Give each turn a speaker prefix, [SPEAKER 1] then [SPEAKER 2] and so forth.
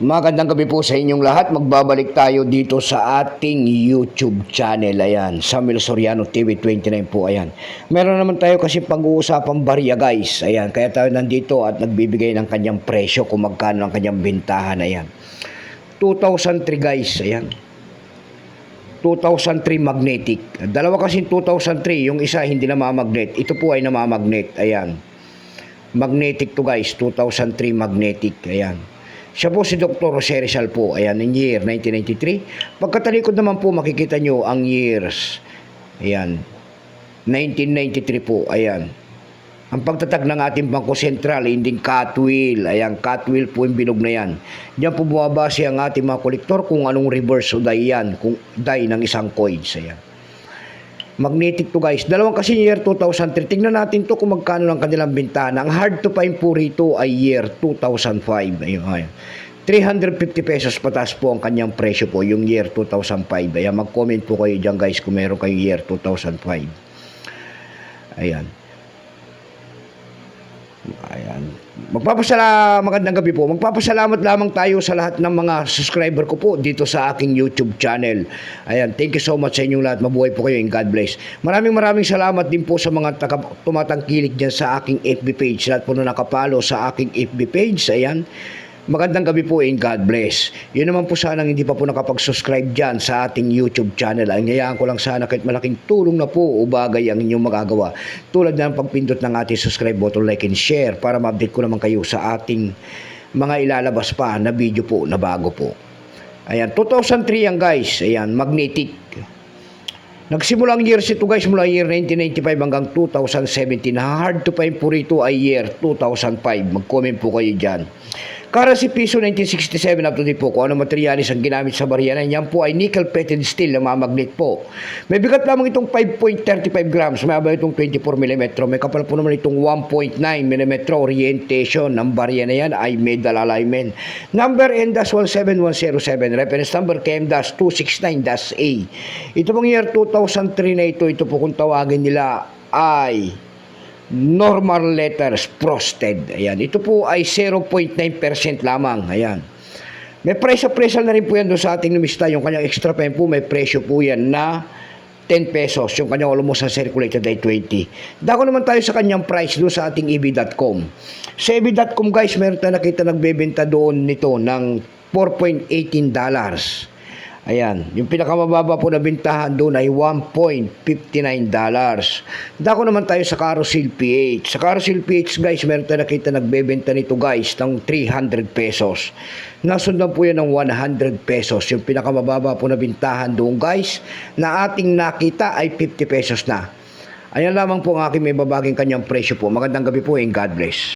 [SPEAKER 1] Magandang gabi po sa inyong lahat. Magbabalik tayo dito sa ating YouTube channel. Ayan, Samuel Soriano TV 29 po. Ayan. Meron naman tayo kasi pag-uusapang barya guys. Ayan, kaya tayo nandito at nagbibigay ng kanyang presyo kung magkano ang kanyang bintahan. Ayan. 2003 guys. Ayan. 2003 magnetic. Dalawa kasi 2003. Yung isa hindi namamagnet. Ito po ay namamagnet. Ayan. Magnetic to guys. 2003 magnetic. Ayan. Siya po si Dr. Jose Rizal po. Ayan, in year 1993. Pagkatalikod naman po, makikita nyo ang years. Ayan, 1993 po. Ayan. Ang pagtatag ng ating Bangko Sentral, hindi Catwheel. Ayan, Catwheel po yung binog na yan. Diyan po bumabase ang ating mga kolektor kung anong reverse o die yan. Kung die ng isang coins. Ayan. Magnetic to guys. Dalawang kasi year 2003. Tingnan natin to kung magkano lang kanilang bintana. Ang hard to find po rito ay year 2005. Ayun, ayun. 350 pesos pataas po ang kanyang presyo po yung year 2005. Ayan, mag-comment po kayo dyan guys kung meron kayong year 2005. Ayan. Ayan. Magandang gabi po. Magpapasalamat lamang tayo sa lahat ng mga subscriber ko po dito sa aking YouTube channel. Ayan, thank you so much sa inyong lahat. Mabuhay po kayo and God bless. Maraming salamat din po sa mga tumatangkilik dyan sa aking FB page. Lahat po na nakapalo sa aking FB page. Ayan. Magandang gabi po and God bless. Yun naman po sana hindi pa po nakapag-subscribe dyan sa ating YouTube channel. Ang ngayaan ko lang sana kahit malaking tulong na po o bagay ang inyong magagawa. Tulad ng pagpindot ng ating subscribe button, like and share para ma-update ko naman kayo sa ating mga ilalabas pa na video po na bago po. Ayan, 2003 yan guys. Ayan, magnetic. Nagsimula ang years ito guys mula year 1995 hanggang 2017. Hard to find po rito ay year 2005. Mag-comment po kayo dyan. Currency piso 1967 up to date po. Kung ano materialis ang ginamit sa baryanan, yan po ay nickel-plated steel na mamagnet po. May bigat lamang itong 5.35 grams. May abay itong 24 mm. May kapal po naman itong 1.9 mm. Orientation ng barya na yan ay medal alignment. Number N-17107. Reference number KM-269-A. Ito pong year 2003 na ito. Ito po kung tawagin nila ay normal letters frosted. Ayan. Ito po ay 0.9% lamang. Ayan. May presyo na rin po yan doon sa ating numista. Yung kanyang extra pen po, may presyo po yan na 10 pesos. Yung kanyang almost circulated ay 20. Dako naman tayo sa kanyang price doon sa ating eb.com. Sa eb.com guys, meron tayo nakita nagbebenta doon nito ng $4.18. Ayan, yung pinakamababa po na bintahan doon ay $1.59. Dako naman tayo sa Carousel PH. Sa Carousel PH guys, meron tayo nakita nagbebenta nito guys ng 300 pesos. Nasundan po yan ng 100 pesos. Yung pinakamababa po na bintahan doon guys, na ating nakita ay 50 pesos na. Ayan lamang po ang aking may babaging kanyang presyo po. Magandang gabi po and God bless.